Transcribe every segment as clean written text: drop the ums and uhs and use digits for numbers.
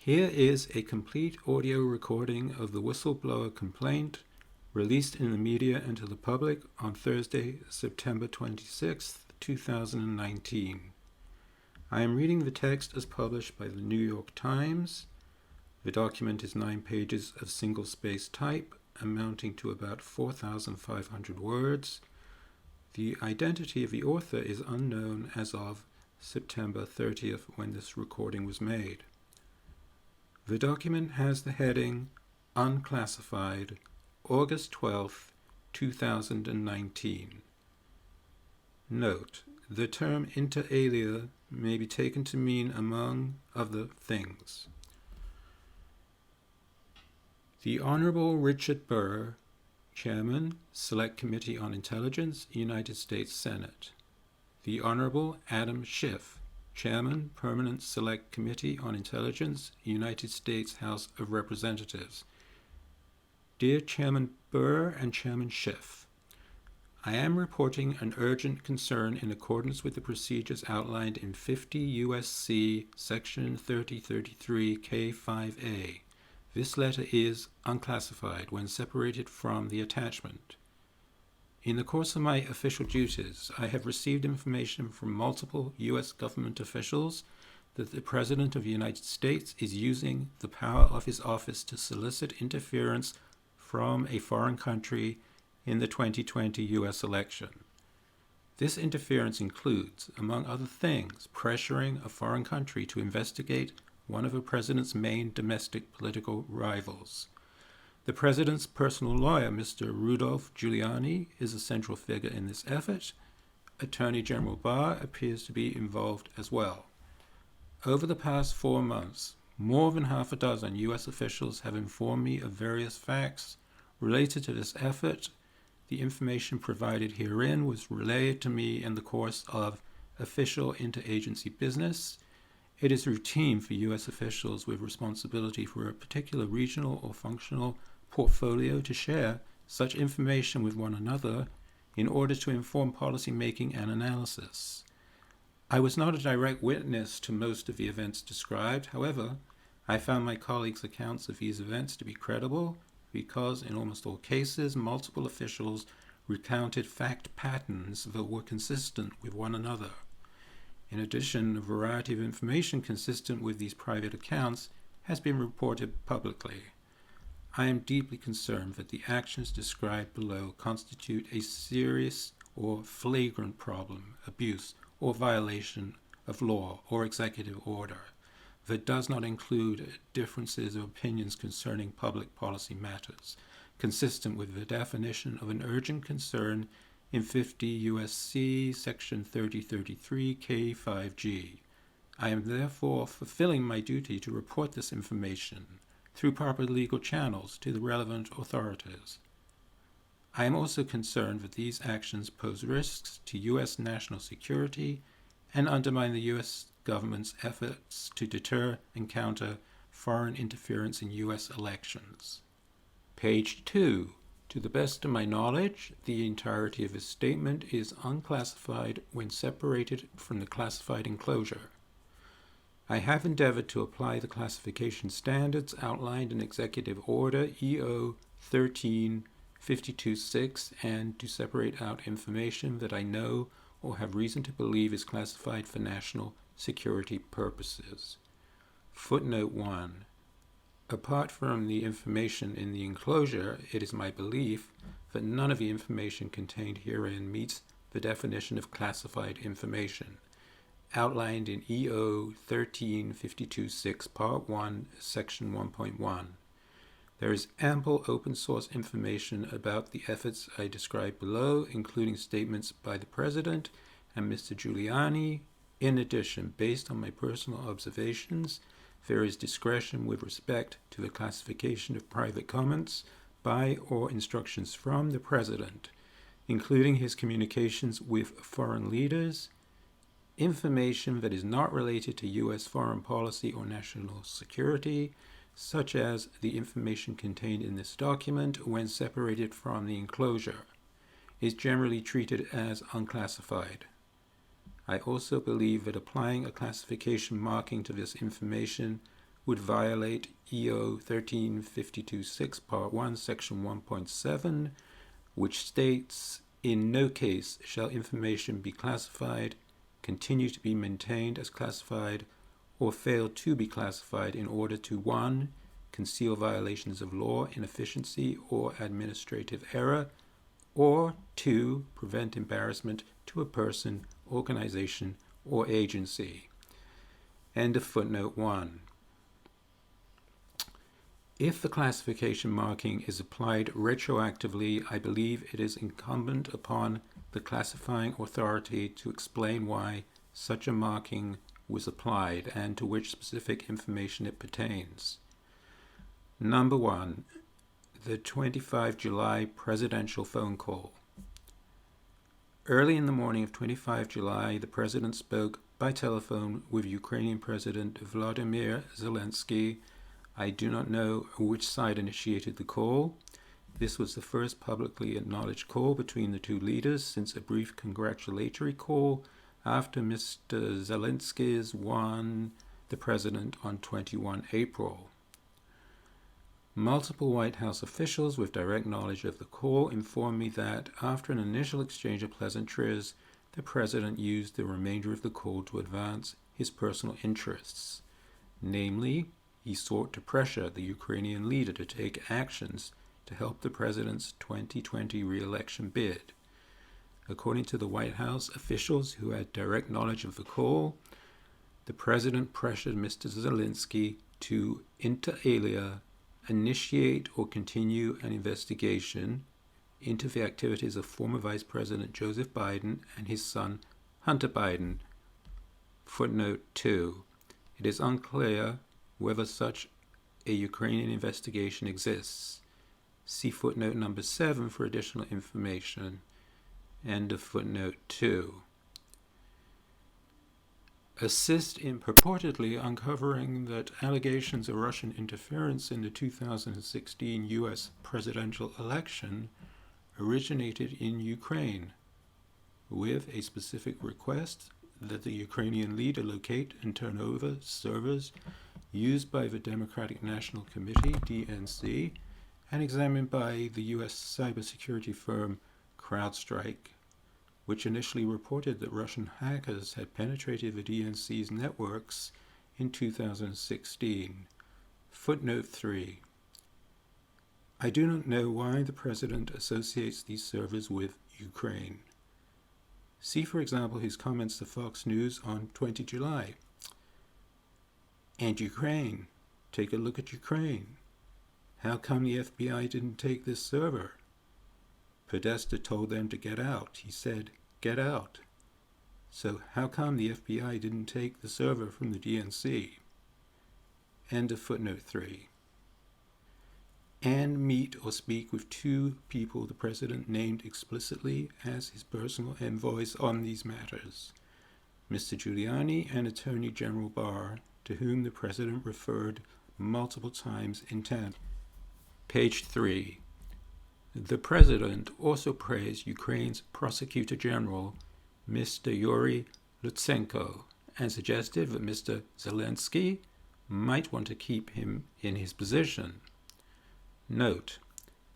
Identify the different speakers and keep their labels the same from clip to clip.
Speaker 1: Here is a complete audio recording of the Whistleblower Complaint released in the media and to the public on Thursday, September 26, 2019. I am reading the text as published by the New York Times. The document is 9 pages of single-space type, amounting to about 4,500 words. The identity of the author is unknown as of September 30th, when this recording was made. The document has the heading Unclassified, August 12, 2019. Note: the term inter alia may be taken to mean, among other things, the Honorable Richard Burr, Chairman, Select Committee on Intelligence, United States Senate. The Honorable Adam Schiff, Chairman, Permanent Select Committee on Intelligence, United States House of Representatives. Dear Chairman Burr and Chairman Schiff, I am reporting an urgent concern in accordance with the procedures outlined in 50 U.S.C. Section 3033 K5A. This letter is unclassified when separated from the attachment. In the course of my official duties, I have received information from multiple U.S. government officials that the President of the United States is using the power of his office to solicit interference from a foreign country in the 2020 U.S. election. This interference includes, among other things, pressuring a foreign country to investigate one of the President's main domestic political rivals. The President's personal lawyer, Mr. Rudolph Giuliani, is a central figure in this effort. Attorney General Barr appears to be involved as well. Over the past 4 months, more than half a dozen U.S. officials have informed me of various facts related to this effort. The information provided herein was relayed to me in the course of official interagency business. It is routine for U.S. officials with responsibility for a particular regional or functional portfolio to share such information with one another in order to inform policy making and analysis. I was not a direct witness to most of the events described. However, I found my colleagues' accounts of these events to be credible because, in almost all cases, multiple officials recounted fact patterns that were consistent with one another. In addition, a variety of information consistent with these private accounts has been reported publicly. I am deeply concerned that the actions described below constitute a serious or flagrant problem, abuse, or violation of law or executive order that does not include differences of opinions concerning public policy matters, consistent with the definition of an urgent concern in 50 U.S.C. Section 3033 K5G. I am therefore fulfilling my duty to report this information through proper legal channels to the relevant authorities. I am also concerned that these actions pose risks to U.S. national security and undermine the U.S. government's efforts to deter and counter foreign interference in U.S. elections. Page 2. To the best of my knowledge, the entirety of this statement is unclassified when separated from the classified enclosure. I have endeavored to apply the classification standards outlined in Executive Order EO 13-52-6 and to separate out information that I know or have reason to believe is classified for national security purposes. Footnote 1. Apart from the information in the enclosure, it is my belief that none of the information contained herein meets the definition of classified information, outlined in EO 13-52-6, Part 1, Section 1.1. There is ample open source information about the efforts I described below, including statements by the President and Mr. Giuliani. In addition, based on my personal observations, there is discretion with respect to the classification of private comments by or instructions from the President, including his communications with foreign leaders, information that is not related to U.S. foreign policy or national security, such as the information contained in this document when separated from the enclosure, is generally treated as unclassified. I also believe that applying a classification marking to this information would violate EO 1352-6 Part 1, Section 1.7, which states, "In no case shall information be classified, continue to be maintained as classified, or fail to be classified in order to 1. Conceal violations of law, inefficiency, or administrative error, or 2. Prevent embarrassment to a person, organization, or agency." End of footnote 1. If the classification marking is applied retroactively, I believe it is incumbent upon the classifying authority to explain why such a marking was applied and to which specific information it pertains. Number 1. The 25 July presidential phone call. Early in the morning of 25 July, the president spoke by telephone with Ukrainian President Vladimir Zelenskyy. I do not know which side initiated the call. This was the first publicly acknowledged call between the two leaders since a brief congratulatory call after Mr. Zelenskyy's won the president on 21 April. Multiple White House officials with direct knowledge of the call informed me that after an initial exchange of pleasantries, the president used the remainder of the call to advance his personal interests. Namely, he sought to pressure the Ukrainian leader to take actions to help the president's 2020 re-election bid. According to the White House officials who had direct knowledge of the call, the president pressured Mr. Zelenskyy to, inter alia, initiate or continue an investigation into the activities of former Vice President Joseph Biden and his son Hunter Biden. Footnote 2. It is unclear whether such a Ukrainian investigation exists. See footnote number 7 for additional information. End of footnote 2. Assist in purportedly uncovering that allegations of Russian interference in the 2016 U.S. presidential election originated in Ukraine, with a specific request that the Ukrainian leader locate and turn over servers used by the Democratic National Committee, DNC, and examined by the U.S. cybersecurity firm CrowdStrike, which initially reported that Russian hackers had penetrated the DNC's networks in 2016. Footnote 3. I do not know why the president associates these servers with Ukraine. See, for example, his comments to Fox News on 20 July. And Ukraine. Take a look at Ukraine. How come the FBI didn't take this server? Podesta told them to get out. He said, get out. So how come the FBI didn't take the server from the DNC? End of footnote 3. And meet or speak with 2 people the president named explicitly as his personal envoys on these matters, Mr. Giuliani and Attorney General Barr, to whom the president referred multiple times in tandem. Page 3. The president also praised Ukraine's Prosecutor General, Mr. Yuri Lutsenko, and suggested that Mr. Zelenskyy might want to keep him in his position. Note,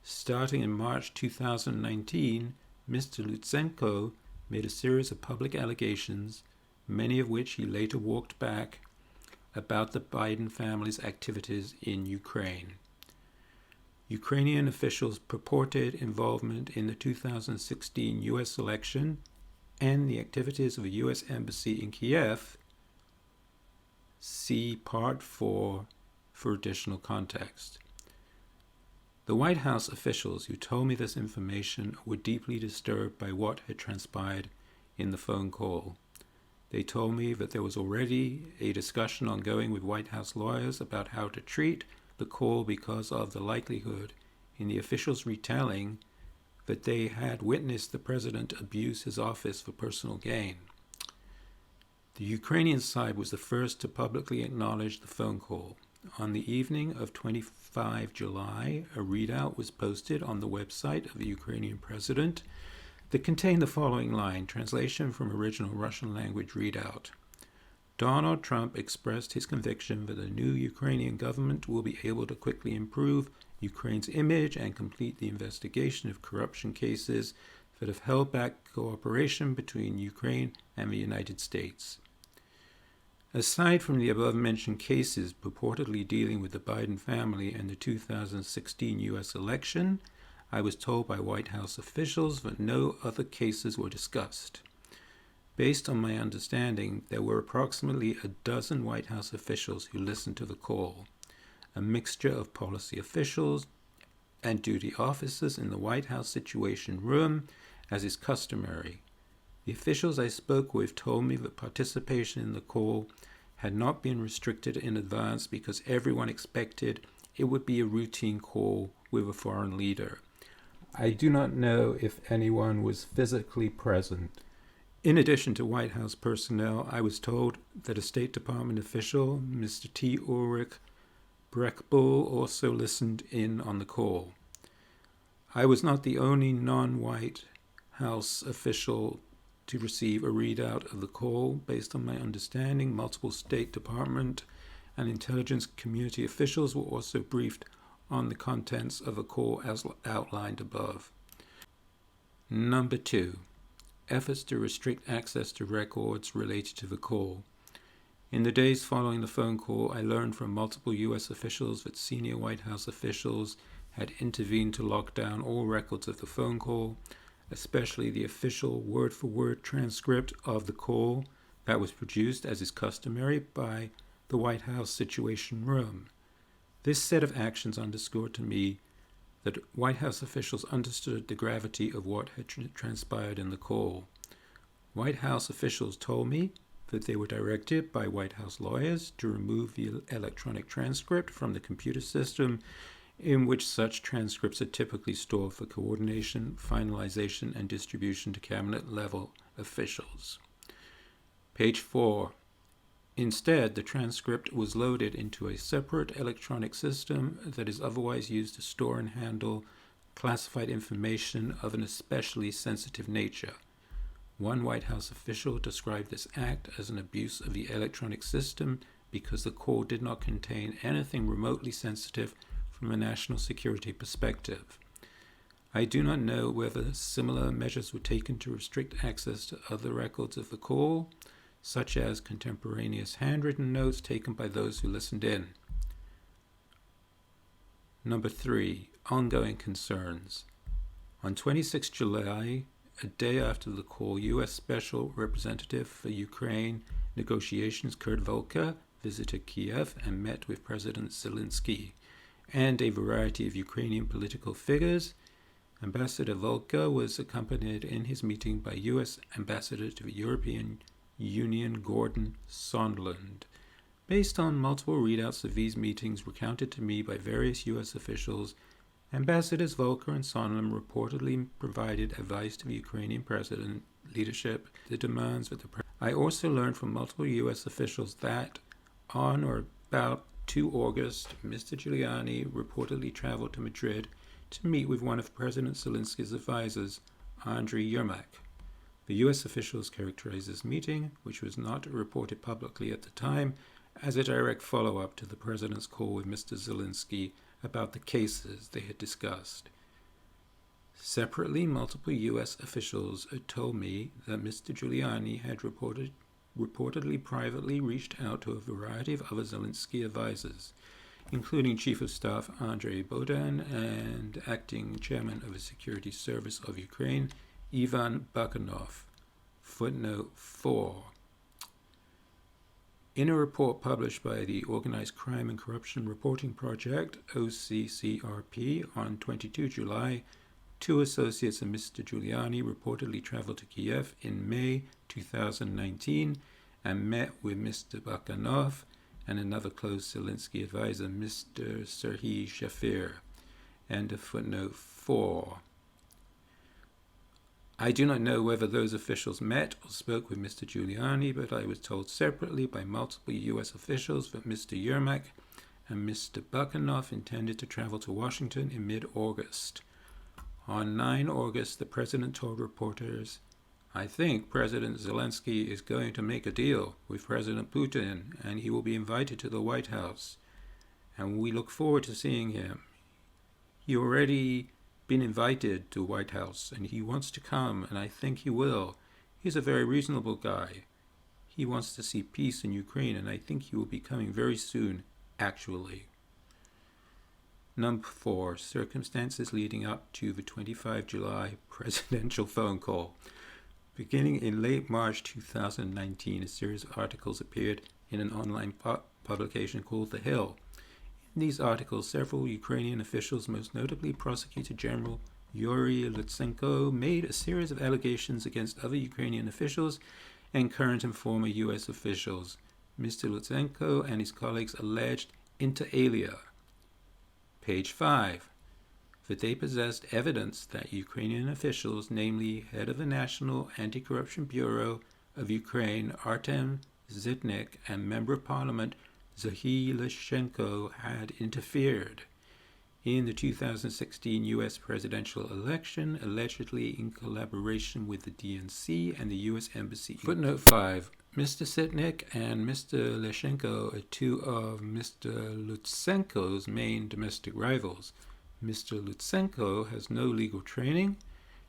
Speaker 1: starting in March 2019, Mr. Lutsenko made a series of public allegations, many of which he later walked back, about the Biden family's activities in Ukraine. Ukrainian officials' purported involvement in the 2016 U.S. election and the activities of the U.S. Embassy in Kiev. See Part 4 for additional context. The White House officials who told me this information were deeply disturbed by what had transpired in the phone call. They told me that there was already a discussion ongoing with White House lawyers about how to treat the call because of the likelihood in the officials' retelling that they had witnessed the president abuse his office for personal gain. The Ukrainian side was the first to publicly acknowledge the phone call. On the evening of 25 July, a readout was posted on the website of the Ukrainian president that contained the following line, translation from original Russian language readout. Donald Trump expressed his conviction that the new Ukrainian government will be able to quickly improve Ukraine's image and complete the investigation of corruption cases that have held back cooperation between Ukraine and the United States. Aside from the above-mentioned cases purportedly dealing with the Biden family and the 2016 U.S. election, I was told by White House officials that no other cases were discussed. Based on my understanding, there were approximately a dozen White House officials who listened to the call, a mixture of policy officials and duty officers in the White House Situation Room, as is customary. The officials I spoke with told me that participation in the call had not been restricted in advance because everyone expected it would be a routine call with a foreign leader. I do not know if anyone was physically present. In addition to White House personnel, I was told that a State Department official, Mr. T. Ulrich Breckbull, also listened in on the call. I was not the only non-White House official to receive a readout of the call. Based on my understanding, multiple State Department and intelligence community officials were also briefed on the contents of the call as outlined above. Number 2. Efforts to restrict access to records related to the call. In the days following the phone call, I learned from multiple U.S. officials that senior White House officials had intervened to lock down all records of the phone call, especially the official word-for-word transcript of the call that was produced, as is customary, by the White House Situation Room. This set of actions underscored to me that White House officials understood the gravity of what had transpired in the call. White House officials told me that they were directed by White House lawyers to remove the electronic transcript from the computer system in which such transcripts are typically stored for coordination, finalization, and distribution to cabinet-level officials. Page 4. Instead, the transcript was loaded into a separate electronic system that is otherwise used to store and handle classified information of an especially sensitive nature. One White House official described this act as an abuse of the electronic system because the call did not contain anything remotely sensitive from a national security perspective. I do not know whether similar measures were taken to restrict access to other records of the call, such as contemporaneous handwritten notes taken by those who listened in. Number 3. Ongoing concerns. On 26 July, a day after the call, U.S. Special Representative for Ukraine negotiations Kurt Volker visited Kiev and met with President Zelenskyy and a variety of Ukrainian political figures. Ambassador Volker was accompanied in his meeting by U.S. Ambassador to the European Union Gordon Sondland. Based on multiple readouts of these meetings recounted to me by various U.S. officials, Ambassadors Volker and Sondland reportedly provided advice to the Ukrainian president leadership the demands of the president. I also learned from multiple U.S. officials that on or about 2 August, Mr. Giuliani reportedly traveled to Madrid to meet with one of President Zelenskyy's advisors, Andriy Yermak. The U.S. officials characterized this meeting, which was not reported publicly at the time, as a direct follow-up to the president's call with Mr. Zelenskyy about the cases they had discussed. Separately, multiple U.S. officials told me that Mr. Giuliani had reportedly privately reached out to a variety of other Zelenskyy advisors, including Chief of Staff Andrei Bodan and Acting Chairman of the Security Service of Ukraine, Ivan Bakanov. Footnote 4. In a report published by the Organized Crime and Corruption Reporting Project, OCCRP, on 22 July, 2 associates of Mr. Giuliani reportedly traveled to Kiev in May 2019 and met with Mr. Bakanov and another close Zelenskyy advisor, Mr. Serhiy Shafir. End of footnote 4. I do not know whether those officials met or spoke with Mr. Giuliani, but I was told separately by multiple U.S. officials that Mr. Yermak and Mr. Bakanov intended to travel to Washington in mid-August. On 9 August, the president told reporters, I think President Zelenskyy is going to make a deal with President Putin, and he will be invited to the White House, and we look forward to seeing him. He already been invited to White House, and he wants to come, and I think he will. He's a very reasonable guy. He wants to see peace in Ukraine, and I think he will be coming very soon, actually. Number 4, circumstances leading up to the 25 July presidential phone call. Beginning in late March 2019, a series of articles appeared in an online publication called The Hill. In these articles, several Ukrainian officials, most notably Prosecutor General Yuri Lutsenko, made a series of allegations against other Ukrainian officials and current and former U.S. officials. Mr. Lutsenko and his colleagues alleged inter alia. Page 5. That they possessed evidence that Ukrainian officials, namely head of the National Anti-Corruption Bureau of Ukraine, Artem Zitnik, and Member of Parliament Zahi Lyshenko, had interfered in the 2016 U.S. presidential election, allegedly in collaboration with the DNC and the U.S. Embassy. Footnote 5. Mr. Zitnik and Mr. Lyshenko are two of Mr. Lutsenko's main domestic rivals. Mr. Lutsenko has no legal training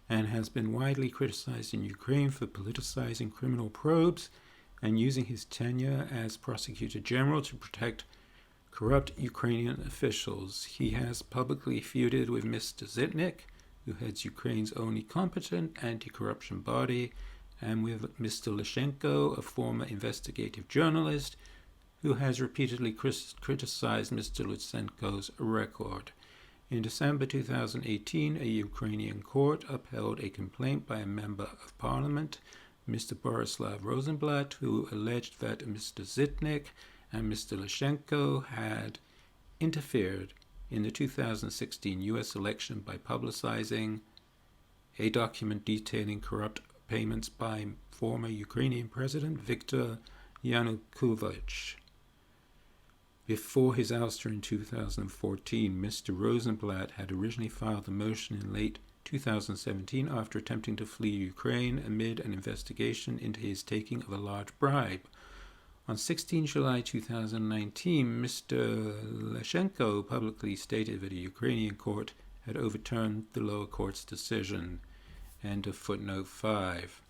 Speaker 1: and has been widely criticized in Ukraine for politicizing criminal probes and using his tenure as prosecutor general to protect corrupt Ukrainian officials. He has publicly feuded with Mr. Zitnik, who heads Ukraine's only competent anti-corruption body, and with Mr. Lyshenko, a former investigative journalist, who has repeatedly criticized Mr. Lutsenko's record. In December 2018, a Ukrainian court upheld a complaint by a member of parliament, Mr. Borislav Rosenblatt, who alleged that Mr. Zitnik and Mr. Lyshenko had interfered in the 2016 U.S. election by publicizing a document detailing corrupt payments by former Ukrainian President Viktor Yanukovych. Before his ouster in 2014, Mr. Rosenblatt had originally filed a motion in late 2017 after attempting to flee Ukraine amid an investigation into his taking of a large bribe. On 16 July 2019, Mr. Lyshenko publicly stated that a Ukrainian court had overturned the lower court's decision. End of footnote 5.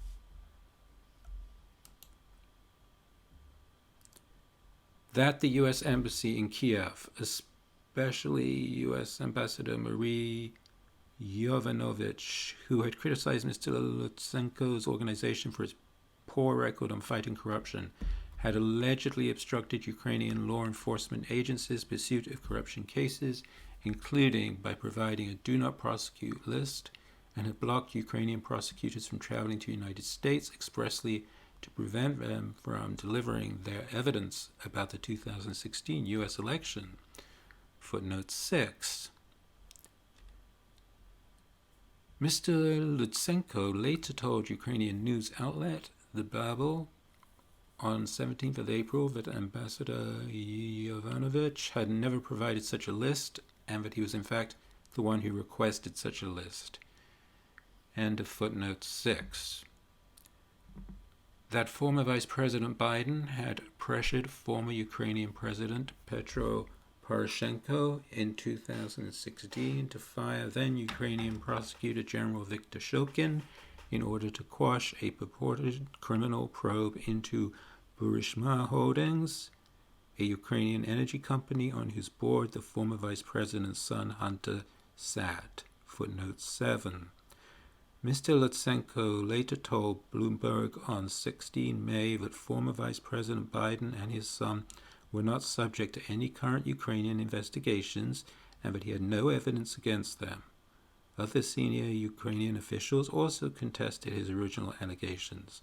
Speaker 1: That the U.S. Embassy in Kiev, especially U.S. Ambassador Marie Yovanovitch, who had criticized Mr. Lutsenko's organization for its poor record on fighting corruption, had allegedly obstructed Ukrainian law enforcement agencies' pursuit of corruption cases, including by providing a do not prosecute list, and had blocked Ukrainian prosecutors from traveling to the United States expressly to prevent them from delivering their evidence about the 2016 U.S. election. Footnote 6. Mr. Lutsenko later told Ukrainian news outlet The Babel on 17th of April that Ambassador Yovanovitch had never provided such a list and that he was in fact the one who requested such a list. End of footnote 6. That former Vice President Biden had pressured former Ukrainian President Petro Poroshenko in 2016 to fire then Ukrainian Prosecutor General Viktor Shokin in order to quash a purported criminal probe into Burisma Holdings, a Ukrainian energy company on whose board the former Vice President's son Hunter sat. Footnote 7. Mr. Lutsenko later told Bloomberg on 16 May that former Vice President Biden and his son were not subject to any current Ukrainian investigations and that he had no evidence against them. Other senior Ukrainian officials also contested his original allegations.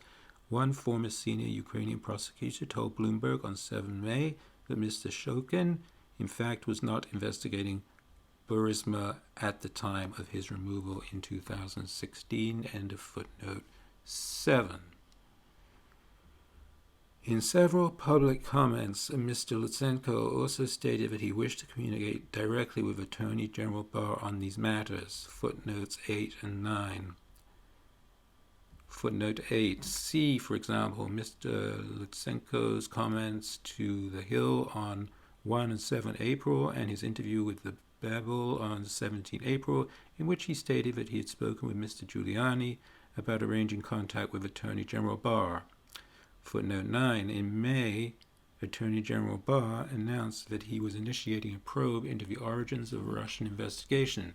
Speaker 1: One former senior Ukrainian prosecutor told Bloomberg on 7 May that Mr. Shokin, in fact, was not investigating Burisma at the time of his removal in 2016. End of footnote 7. In several public comments, Mr. Lutsenko also stated that he wished to communicate directly with Attorney General Barr on these matters. Footnotes 8 and 9. Footnote 8. See, for example, Mr. Lutsenko's comments to The Hill on 1 and 7 April and his interview with the Babel on 17 April, in which he stated that he had spoken with Mr. Giuliani about arranging contact with Attorney General Barr. Footnote 9. In May, Attorney General Barr announced that he was initiating a probe into the origins of a Russian investigation.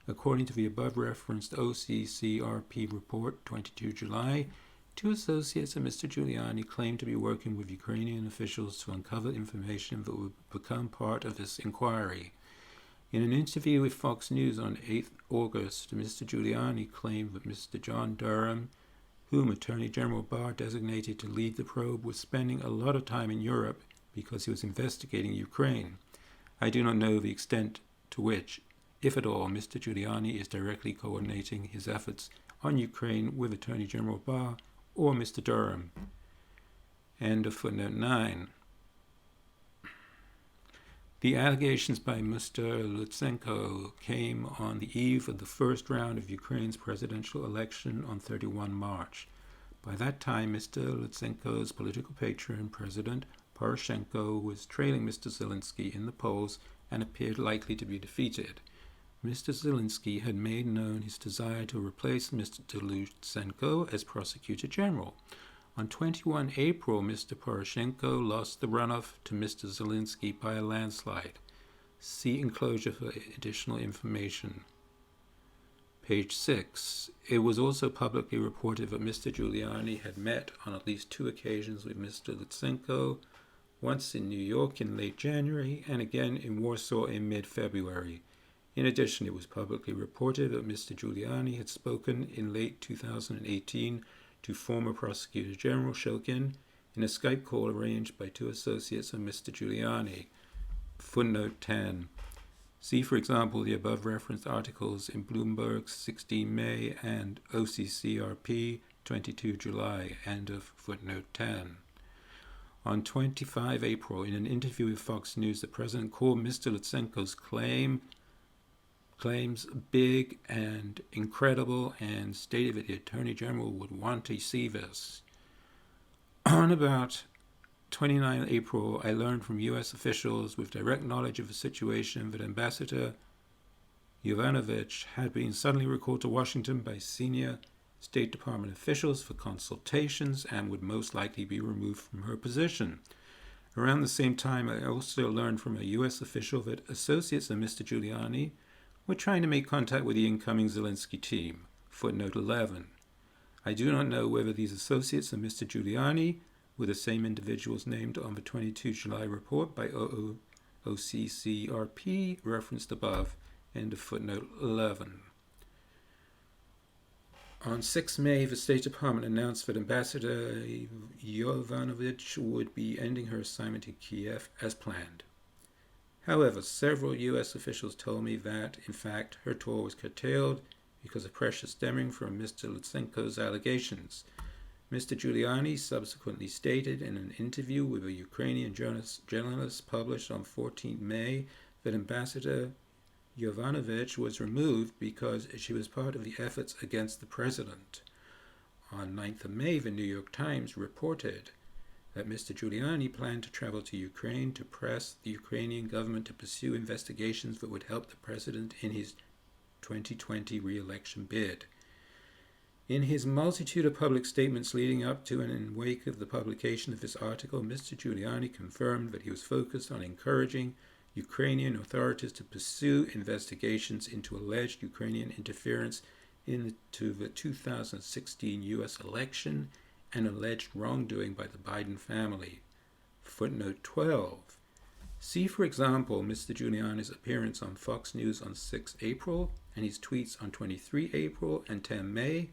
Speaker 1: According to the above-referenced OCCRP report, 22 July, two associates of Mr. Giuliani claimed to be working with Ukrainian officials to uncover information that would become part of this inquiry. In an interview with Fox News on 8 August, Mr. Giuliani claimed that Mr. John Durham, whom Attorney General Barr designated to lead the probe, was spending a lot of time in Europe because he was investigating Ukraine. I do not know the extent to which, if at all, Mr. Giuliani is directly coordinating his efforts on Ukraine with Attorney General Barr or Mr. Durham. End of footnote 9. The allegations by Mr. Lutsenko came on the eve of the first round of Ukraine's presidential election on 31 March. By that time, Mr. Lutsenko's political patron, President Poroshenko, was trailing Mr. Zelenskyy in the polls and appeared likely to be defeated. Mr. Zelenskyy had made known his desire to replace Mr. Lutsenko as Prosecutor General. On 21 April, Mr. Poroshenko lost the runoff to Mr. Zelenskyy by a landslide. See enclosure for additional information. Page 6. It was also publicly reported that Mr. Giuliani had met on at least 2 occasions with Mr. Lutsenko, once in New York in late January and again in Warsaw in mid-February. In addition, it was publicly reported that Mr. Giuliani had spoken in late 2018 to former Prosecutor General Shokin in a Skype call arranged by 2 associates of Mr. Giuliani. Footnote 10. See, for example, the above-referenced articles in Bloomberg's 16 May and OCCRP 22 July. End of footnote 10. On 25 April, in an interview with Fox News, the president called Mr. Lutsenko's claims big and incredible and stated that the Attorney General would want to see this. On about 29 April, I learned from U.S. officials with direct knowledge of the situation that Ambassador Yovanovitch had been suddenly recalled to Washington by senior State Department officials for consultations and would most likely be removed from her position. Around the same time, I also learned from a U.S. official that associates of Mr. Giuliani were trying to make contact with the incoming Zelenskyy team. Footnote 11. I do not know whether these associates of Mr. Giuliani were the same individuals named on the 22 July report by OCCRP referenced above. End of footnote 11. On 6 May, the State Department announced that Ambassador Yovanovitch would be ending her assignment in Kiev as planned. However, several U.S. officials told me that, in fact, her tour was curtailed because of pressure stemming from Mr. Lutsenko's allegations. Mr. Giuliani subsequently stated in an interview with a Ukrainian journalist published on 14 May that Ambassador Yovanovitch was removed because she was part of the efforts against the president. On 9th of May, the New York Times reported that Mr. Giuliani planned to travel to Ukraine to press the Ukrainian government to pursue investigations that would help the president in his 2020 re-election bid. In his multitude of public statements leading up to and in wake of the publication of this article, Mr. Giuliani confirmed that he was focused on encouraging Ukrainian authorities to pursue investigations into alleged Ukrainian interference into the 2016 U.S. election and alleged wrongdoing by the Biden family. Footnote 12. See, for example, Mr. Giuliani's appearance on Fox News on 6 April and his tweets on 23 April and 10 May.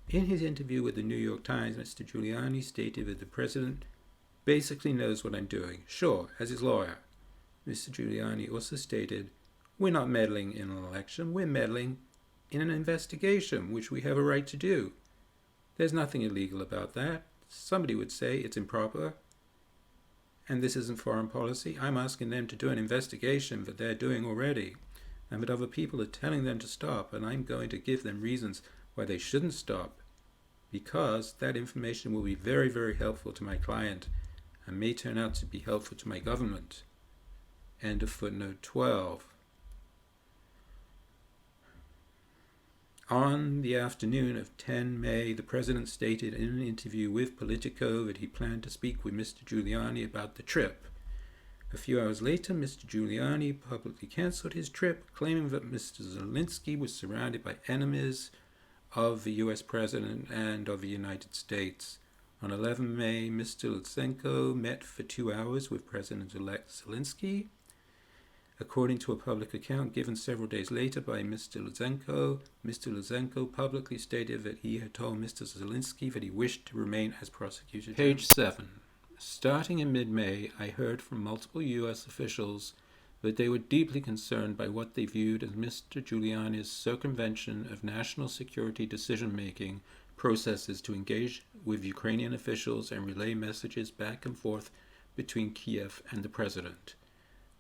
Speaker 1: In his interview with the New York Times, Mr. Giuliani stated that the president basically knows what I'm doing. Sure, as his lawyer. Mr. Giuliani also stated, we're not meddling in an election, we're meddling in an investigation, which we have a right to do. There's nothing illegal about that. Somebody would say it's improper, and this isn't foreign policy. I'm asking them to do an investigation that they're doing already, and that other people are telling them to stop, and I'm going to give them reasons why they shouldn't stop, because that information will be very, very helpful to my client and may turn out to be helpful to my government. End of footnote 12. On the afternoon of 10 May, the president stated in an interview with Politico that he planned to speak with Mr. Giuliani about the trip. A few hours later, Mr. Giuliani publicly cancelled his trip, claiming that Mr. Zelenskyy was surrounded by enemies of the US president and of the United States. On 11 May, Mr. Lutsenko met for 2 hours with President-elect Zelenskyy. According to a public account given several days later by Mr. Lutsenko publicly stated that he had told Mr. Zelenskyy that he wished to remain as prosecutor. Page 7. Starting in mid-May, I heard from multiple U.S. officials that they were deeply concerned by what they viewed as Mr. Giuliani's circumvention of national security decision-making processes to engage with Ukrainian officials and relay messages back and forth between Kiev and the president.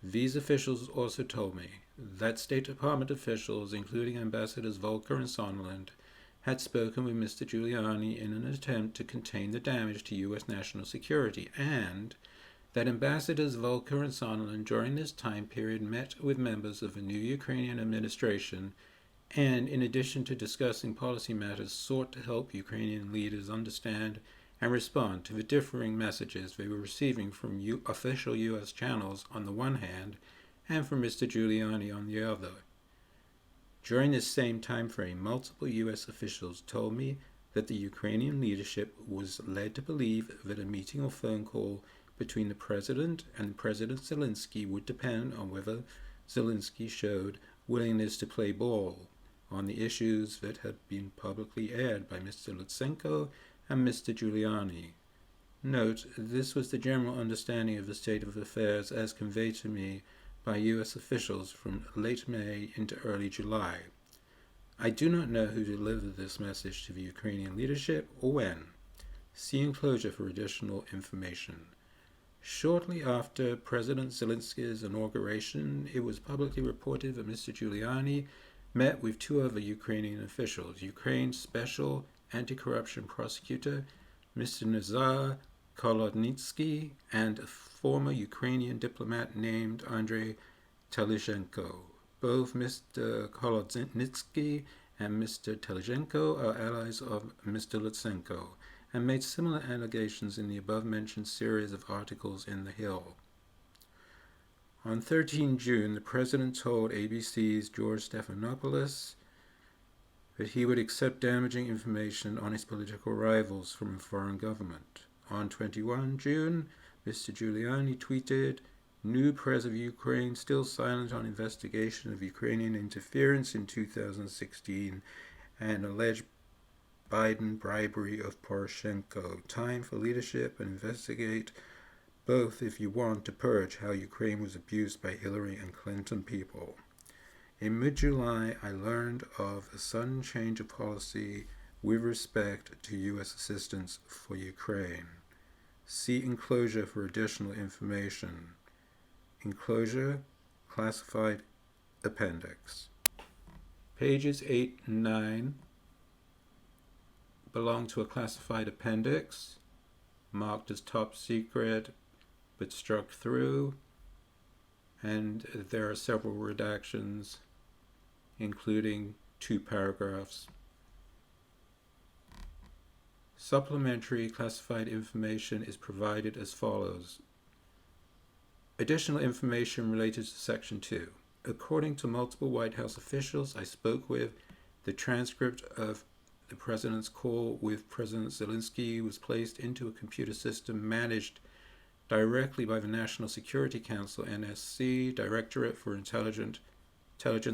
Speaker 1: These officials also told me that State Department officials, including Ambassadors Volker and Sondland, had spoken with Mr. Giuliani in an attempt to contain the damage to U.S. national security, and that Ambassadors Volker and Sondland during this time period met with members of the new Ukrainian administration and, in addition to discussing policy matters, sought to help Ukrainian leaders understand and respond to the differing messages they were receiving from official U.S. channels on the one hand and from Mr. Giuliani on the other. During this same time frame, multiple U.S. officials told me that the Ukrainian leadership was led to believe that a meeting or phone call between the president and President Zelenskyy would depend on whether Zelenskyy showed willingness to play ball on the issues that had been publicly aired by Mr. Lutsenko and Mr. Giuliani. Note, this was the general understanding of the state of affairs as conveyed to me by U.S. officials from late May into early July. I do not know who delivered this message to the Ukrainian leadership or when. See enclosure for additional information. Shortly after President Zelenskyy's inauguration, it was publicly reported that Mr. Giuliani met with 2 other Ukrainian officials, Ukraine's Special Anti-Corruption Prosecutor, Mr. Nazar Kolodnitsky, and a former Ukrainian diplomat named Andrei Telizhenko. Both Mr. Kolodnitsky and Mr. Telizhenko are allies of Mr. Lutsenko and made similar allegations in the above-mentioned series of articles in The Hill. On 13 June, the president told ABC's George Stephanopoulos that he would accept damaging information on his political rivals from a foreign government. On 21 June, Mr. Giuliani tweeted, "New press of Ukraine still silent on investigation of Ukrainian interference in 2016 and alleged Biden bribery of Poroshenko. Time for leadership and investigate both if you want to purge how Ukraine was abused by Hillary and Clinton people." In mid-July, I learned of a sudden change of policy with respect to U.S. assistance for Ukraine. See enclosure for additional information. Enclosure, classified appendix. Pages 8 and 9 belong to a classified appendix, marked as top secret, but struck through, and there are several redactions, including 2 paragraphs. Supplementary classified information is provided as follows. Additional information related to Section 2. According to multiple White House officials I spoke with, the transcript of the President's call with President Zelenskyy was placed into a computer system managed directly by the National Security Council, NSC, Directorate for Intelligence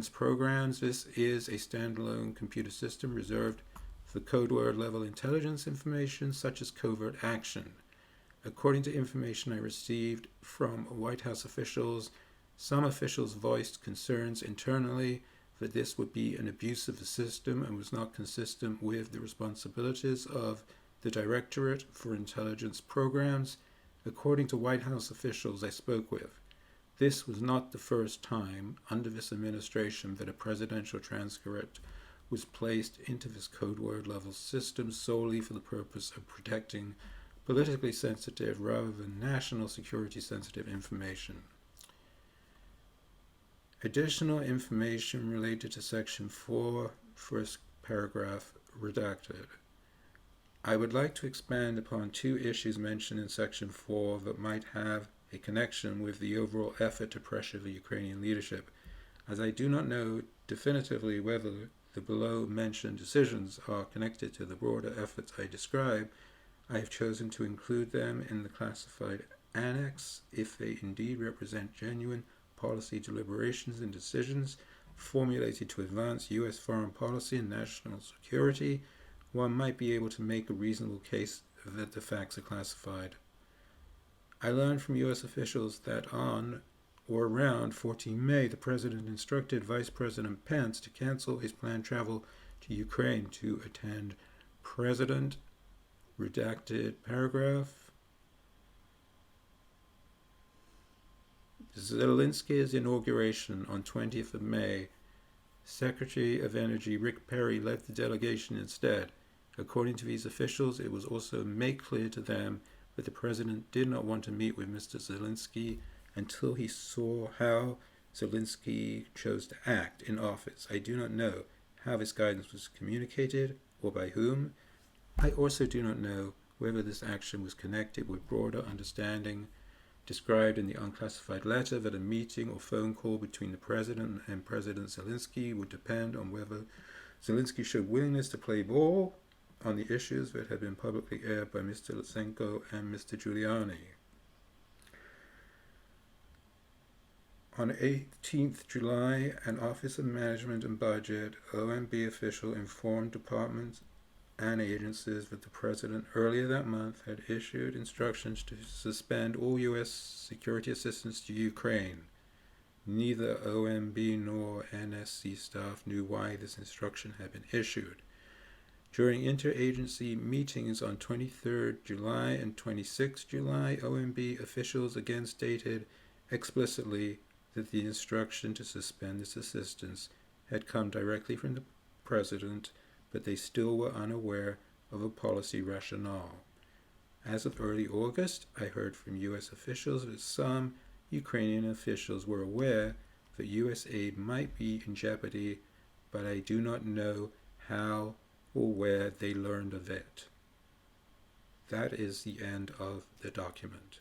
Speaker 1: Programs. This is a standalone computer system reserved for code word level intelligence information such as covert action. According to information I received from White House officials, some officials voiced concerns internally that this would be an abuse of the system and was not consistent with the responsibilities of the Directorate for Intelligence Programs. According to White House officials I spoke with, this was not the first time under this administration that a presidential transcript was placed into this code word level system solely for the purpose of protecting politically sensitive rather than national security sensitive information. Additional information related to Section 4, first paragraph, redacted. I would like to expand upon two issues mentioned in Section 4 that might have a connection with the overall effort to pressure the Ukrainian leadership, as I do not know definitively whether the below-mentioned decisions are connected to the broader efforts I describe. I have chosen to include them in the classified annex if they indeed represent genuine policy deliberations and decisions formulated to advance U.S. foreign policy and national security. One might be able to make a reasonable case that the facts are classified. I learned from U.S. officials that on or around 14 May, the President instructed Vice President Pence to cancel his planned travel to Ukraine to attend President, redacted paragraph, Zelenskyy's inauguration on 20th of May. Secretary of Energy Rick Perry led the delegation instead. According to these officials, it was also made clear to them that the President did not want to meet with Mr. Zelenskyy until he saw how Zelenskyy chose to act in office. I do not know how this guidance was communicated or by whom. I also do not know whether this action was connected with broader understanding described in the unclassified letter that a meeting or phone call between the President and President Zelenskyy would depend on whether Zelenskyy showed willingness to play ball on the issues that had been publicly aired by Mr. Lutsenko and Mr. Giuliani. On 18th July, an Office of Management and Budget (OMB) official informed departments and agencies that the President earlier that month had issued instructions to suspend all U.S. security assistance to Ukraine. Neither OMB nor NSC staff knew why this instruction had been issued. During interagency meetings on 23rd July and 26th July, OMB officials again stated explicitly that the instruction to suspend this assistance had come directly from the President, but they still were unaware of a policy rationale. As of early August, I heard from U.S. officials that some Ukrainian officials were aware that U.S. aid might be in jeopardy, but I do not know how or where they learned of it. That is the end of the document.